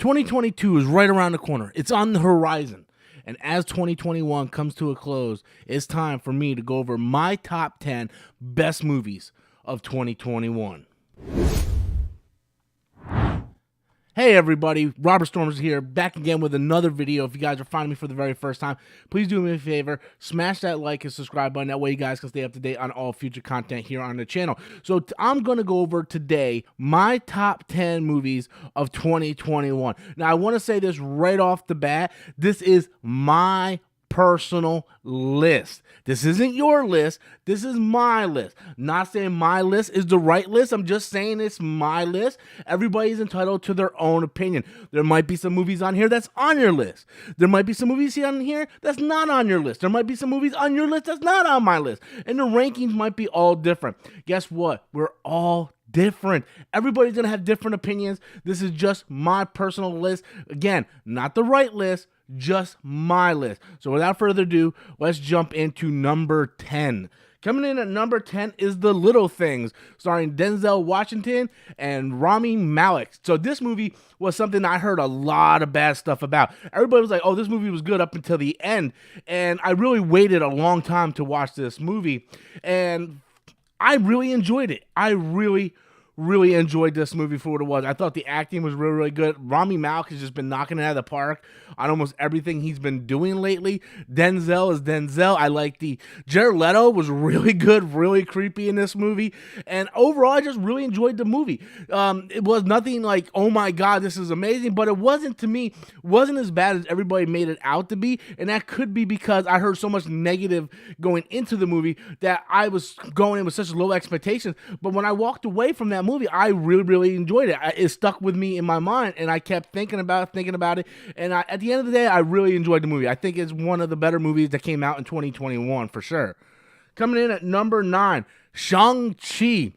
2022 is right around the corner. It's on the horizon. And as 2021 comes to a close, it's time for me to go over my top 10 best movies of 2021. Hey everybody, Robert Storms here, back again with another video. If you guys are finding me for the very first time, please do me a favor, smash that like and subscribe button. That way you guys can stay up to date on all future content here on the channel. So I'm going to go over today my top 10 movies of 2021. Now I want to say this right off the bat, this is my personal list. This isn't your list. This is my list. Not saying my list is the right list. I'm just saying it's my list. Everybody's entitled to their own opinion. There might be some movies on here that's on your list. There might be some movies on here that's not on your list. There might be some movies on your list that's not on my list. And the rankings might be all different. Guess what? We're all different. Everybody's going to have different opinions. This is just my personal list. Again, not the right list, just my list. So without further ado, let's jump into number 10. Coming in at number 10 is The Little Things, starring Denzel Washington and Rami Malek. So this movie was something I heard a lot of bad stuff about. Everybody was like, oh, this movie was good up until the end. And I really waited a long time to watch this movie. And I really enjoyed it. I really enjoyed this movie for what it was. I thought the acting was really good. Rami Malek has just been knocking it out of the park on almost everything he's been doing lately. Denzel is Denzel. I like Jared Leto was really good, really creepy in this movie. And overall, I just really enjoyed the movie. It was nothing like, oh my God, this is amazing. But it wasn't, to me, wasn't as bad as everybody made it out to be. And that could be because I heard so much negative going into the movie that I was going in with such low expectations. But when I walked away from that movie, I really enjoyed it. It stuck with me in my mind, and I kept thinking about it. And at the end of the day, I really enjoyed the movie. I think it's one of the better movies that came out in 2021 for sure. Coming in at number 9, ShangChi.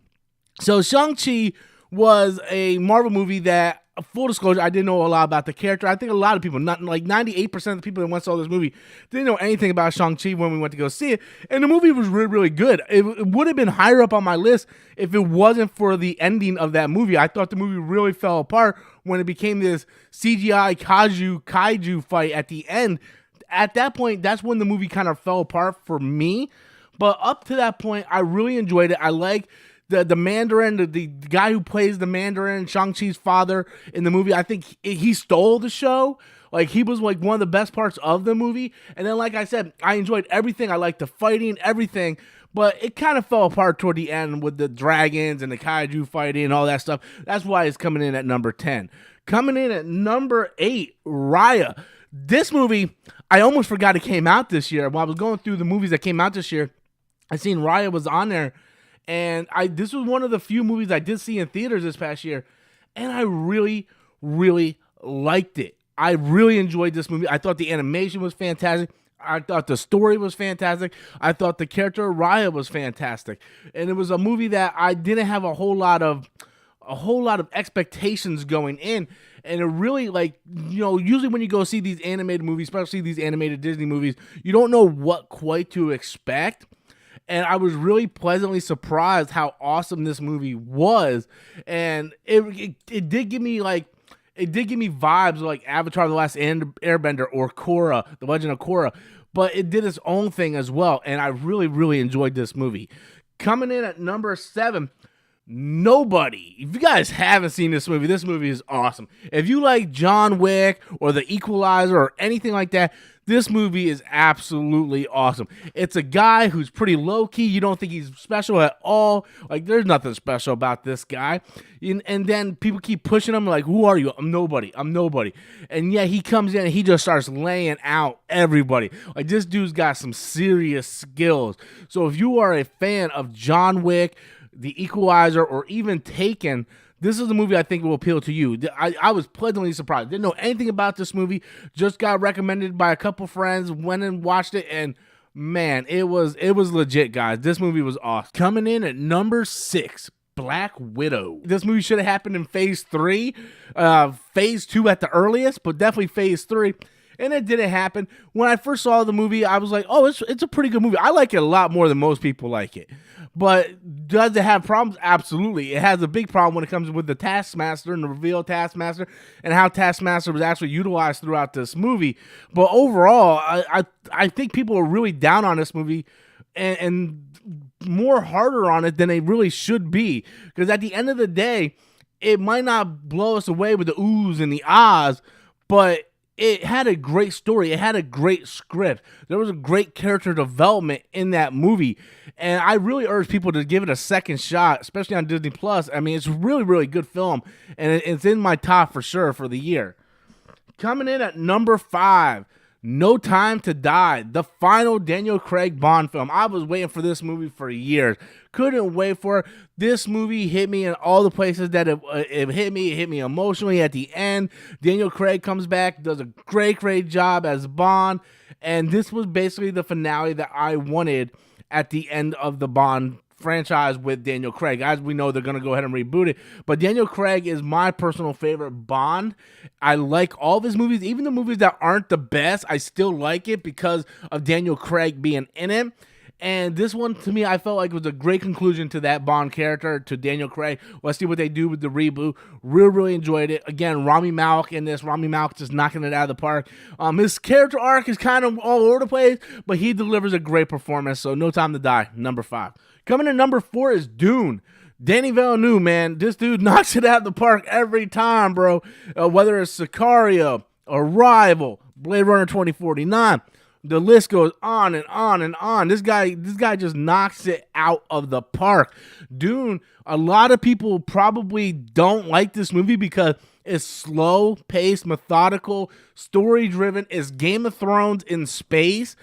So ShangChi was a Marvel movie that, full disclosure, I didn't know a lot about the character. I think a lot of people, not like 98% of the people that went and saw this movie, didn't know anything about Shang-Chi when we went to go see it. And the movie was really good. It would have been higher up on my list if it wasn't for the ending of that movie. I thought the movie really fell apart when it became this CGI kaiju fight at the end. At that point, that's when the movie kind of fell apart for me. But up to that point, I really enjoyed it. I like the Mandarin, the guy who plays the Mandarin, Shang-Chi's father in the movie. I think he stole the show. Like, he was like one of the best parts of the movie. And then, like I said, I enjoyed everything. I liked the fighting, everything. But it kind of fell apart toward the end with the dragons and the kaiju fighting and all that stuff. That's why it's coming in at number 10. Coming in at number 8, Raya. This movie, I almost forgot it came out this year. While I was going through the movies that came out this year, I seen Raya was on there. And this was one of the few movies I did see in theaters this past year, and I really liked it. I really enjoyed this movie. I thought the animation was fantastic. I thought the story was fantastic. I thought the character of Raya was fantastic. And it was a movie that I didn't have a whole lot of expectations going in. And it really, like, you know, usually when you go see these animated movies, especially these animated Disney movies, you don't know what quite to expect. And I was really pleasantly surprised how awesome this movie was. And it did give me vibes like Avatar: The Last Airbender or Korra, The Legend of Korra. But it did its own thing as well. And I really enjoyed this movie. Coming in at number 7, Nobody. If you guys haven't seen this movie is awesome. If you like John Wick or The Equalizer or anything like that, this movie is absolutely awesome. It's a guy who's pretty low-key. You don't think he's special at all. Like, there's nothing special about this guy. And then people keep pushing him like, who are you? I'm nobody. And yeah, he comes in and he just starts laying out everybody. Like, this dude's got some serious skills. So if you are a fan of John Wick, The Equalizer, or even Taken, this is a movie I think will appeal to you. I was pleasantly surprised. Didn't know anything about this movie. Just got recommended by a couple friends. Went and watched it, and man, it was legit, guys. This movie was awesome. Coming in at number 6, Black Widow. This movie should have happened in Phase 3, Phase 2 at the earliest, but definitely Phase 3. and it didn't happen. When I first saw the movie, I was like, oh, it's a pretty good movie. I like it a lot more than most people like it. But does it have problems? Absolutely. It has a big problem when it comes with the Taskmaster and the reveal of Taskmaster and how Taskmaster was actually utilized throughout this movie. But overall, I think people are really down on this movie and more harder on it than they really should be. Because at the end of the day, it might not blow us away with the oohs and the ahs, but it had a great story. It had a great script. There was a great character development in that movie. And I really urge people to give it a second shot, especially on Disney Plus. I mean, it's a really, really good film. And it's in my top for sure for the year. Coming in at number 5, No Time to Die, the final Daniel Craig Bond film. I was waiting for this movie for years. Couldn't wait for it. This movie hit me in all the places that it hit me. It hit me emotionally at the end. Daniel Craig comes back, does a great job as Bond. And this was basically the finale that I wanted at the end of the Bond franchise with Daniel Craig. As we know, they're going to go ahead and reboot it. But Daniel Craig is my personal favorite Bond. I like all of his movies. Even the movies that aren't the best, I still like it because of Daniel Craig being in it. And this one, to me, I felt like it was a great conclusion to that Bond character, to Daniel Craig. Let's see what they do with the reboot. Really enjoyed it. Again, Rami Malek in this. Rami Malek just knocking it out of the park. His character arc is kind of all over the place, but he delivers a great performance. So No Time to Die, number 5. Coming in number 4 is Dune. Danny Villeneuve, man, this dude knocks it out of the park every time, bro. Whether it's Sicario, Arrival, Blade Runner 2049. The list goes on and on and on. This guy just knocks it out of the park. Dune, a lot of people probably don't like this movie because it's slow paced, methodical, story driven. It's Game of Thrones in space.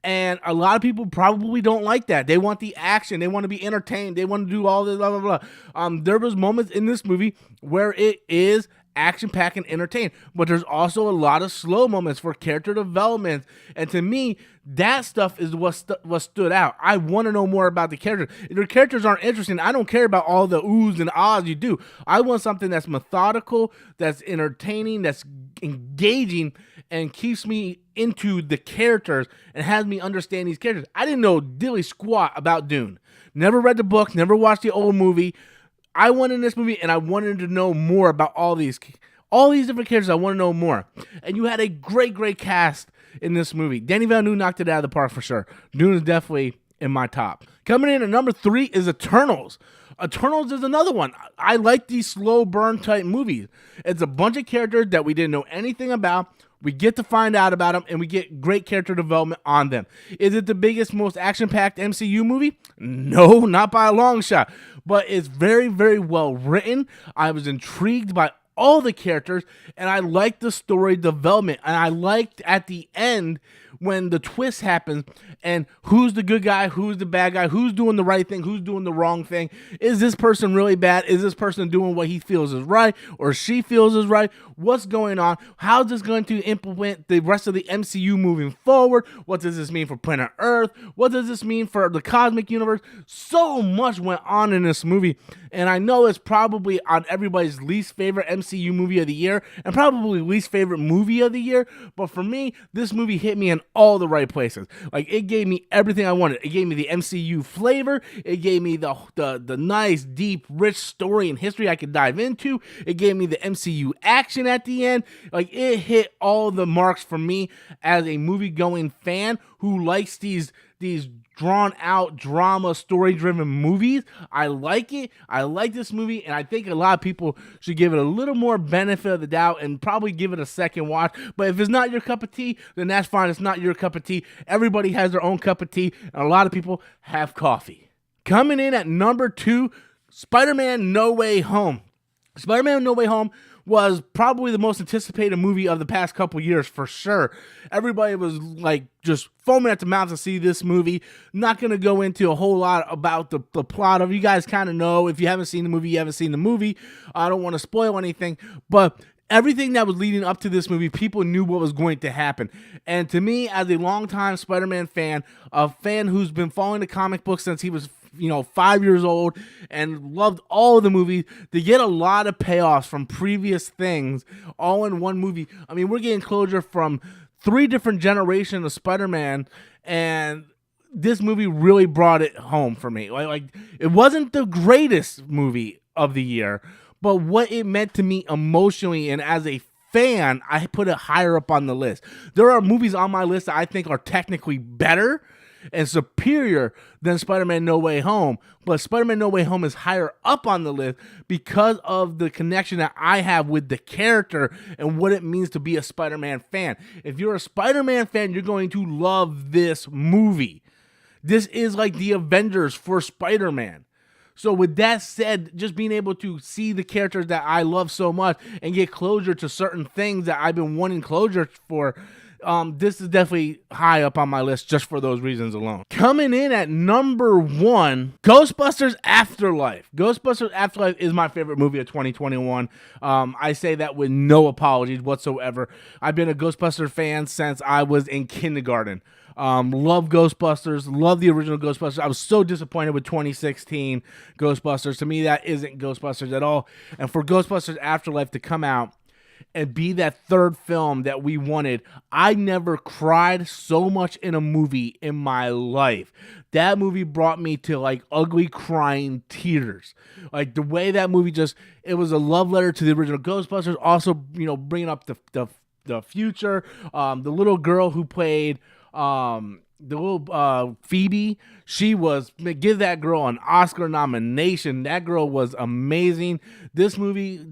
And a lot of people probably don't like that. They want the action. They want to be entertained. They want to do all this, blah, blah, blah. There was moments in this movie where it is action-packed and entertained, but there's also a lot of slow moments for character development. And to me, that stuff is what stood out. I want to know more about the characters. If your characters aren't interesting, I don't care about all the oohs and ahs you do. I want something that's methodical, that's entertaining, that's engaging, and keeps me into the characters and has me understand these characters. I didn't know dilly squat about Dune. Never read the book, never watched the old movie. I went in this movie and I wanted to know more about all these different characters. I want to know more. And you had a great cast in this movie. Danny Villeneuve knocked it out of the park for sure. Dune is definitely in my top. Coming in at number 3 is Eternals. Eternals is another one. I like these slow burn type movies. It's a bunch of characters that we didn't know anything about. We get to find out about them, and we get great character development on them. Is it the biggest, most action-packed MCU movie? No, not by a long shot. But it's very well written. I was intrigued by all the characters, and I liked the story development. And I liked at the end when the twist happens and who's the good guy, who's the bad guy, who's doing the right thing, who's doing the wrong thing. Is this person really bad? Is this person doing what he feels is right or she feels is right? What's going on? How is this going to implement the rest of the MCU moving forward? What does this mean for planet Earth? What does this mean for the cosmic universe? So much went on in this movie, and I know it's probably on everybody's least favorite MCU movie of the year and probably least favorite movie of the year, but for me, this movie hit me in all the right places. Like, it gave me everything I wanted. It gave me the MCU flavor. It gave me the nice, deep, rich story and history I could dive into. It gave me the MCU action at the end. Like, it hit all the marks for me as a movie-going fan who likes these drawn out drama story driven movies. I like it. I like this movie, and I think a lot of people should give it a little more benefit of the doubt and probably give it a second watch. But if it's not your cup of tea, then that's fine. It's not your cup of tea. Everybody has their own cup of tea, and a lot of people have coffee. Coming in at number 2, Spider-Man No Way Home. Spider-Man No Way Home was probably the most anticipated movie of the past couple years for sure. Everybody was like just foaming at the mouth to see this movie. Not going to go into a whole lot about the plot of it. You guys kind of know. If you haven't seen the movie, you haven't seen the movie. I don't want to spoil anything, but everything that was leading up to this movie, people knew what was going to happen. And to me, as a longtime Spider-Man fan, a fan who's been following the comic book since he was 5 years old and loved all of the movies, to get a lot of payoffs from previous things all in one movie. I mean, we're getting closure from 3 different generations of Spider-Man, and this movie really brought it home for me. Like it wasn't the greatest movie of the year, but what it meant to me emotionally and as a fan, I put it higher up on the list. There are movies on my list that I think are technically better and superior than Spider-Man No Way Home, but Spider-Man No Way Home is higher up on the list because of the connection that I have with the character and what it means to be a Spider-Man fan. If you're a Spider-Man fan, you're going to love this movie. This is like the Avengers for Spider-Man. So with that said, just being able to see the characters that I love so much and get closure to certain things that I've been wanting closure for, this is definitely high up on my list just for those reasons alone. Coming in at number 1, Ghostbusters Afterlife. Ghostbusters Afterlife is my favorite movie of 2021. I say that with no apologies whatsoever. I've been a Ghostbusters fan since I was in kindergarten. Love Ghostbusters, love the original Ghostbusters. I was so disappointed with 2016 Ghostbusters. To me, that isn't Ghostbusters at all. And for Ghostbusters Afterlife to come out and be that third film that we wanted, I never cried so much in a movie in my life. That movie brought me to like ugly crying tears. Like the way that movie it was a love letter to the original Ghostbusters. Also, bringing up the future. The little girl who played the little Phoebe, give that girl an Oscar nomination. That girl was amazing. This movie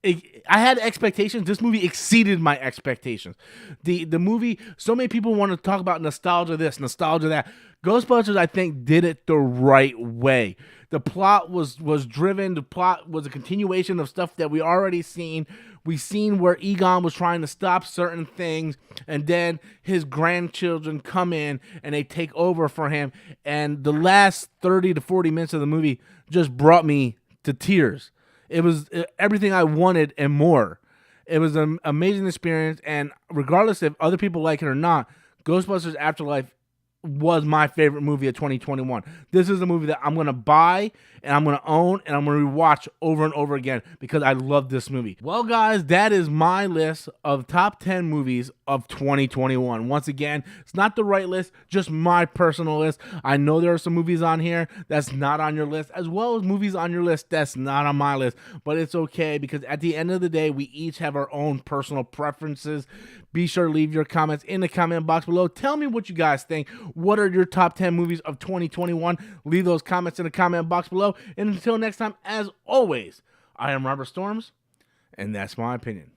I had expectations. This movie exceeded my expectations. The movie, so many people want to talk about nostalgia this, nostalgia that. Ghostbusters, I think, did it the right way. The plot was driven. The plot was a continuation of stuff that we already seen. We seen where Egon was trying to stop certain things, and then his grandchildren come in and they take over for him. And the last 30 to 40 minutes of the movie just brought me to tears. It was everything I wanted and more. It was an amazing experience, and regardless if other people like it or not, Ghostbusters Afterlife was my favorite movie of 2021. This is a movie that I'm going to buy and I'm going to own and I'm going to rewatch over and over again because I love this movie. Well, guys, that is my list of top 10 movies of 2021. Once again, it's not the right list, just my personal list. I know there are some movies on here that's not on your list, as well as movies on your list that's not on my list, but it's okay because at the end of the day, we each have our own personal preferences. Be sure to leave your comments in the comment box below. Tell me what you guys think. What are your top 10 movies of 2021? Leave those comments in the comment box below. And until next time, as always, I am Robert Storms, and that's my opinion.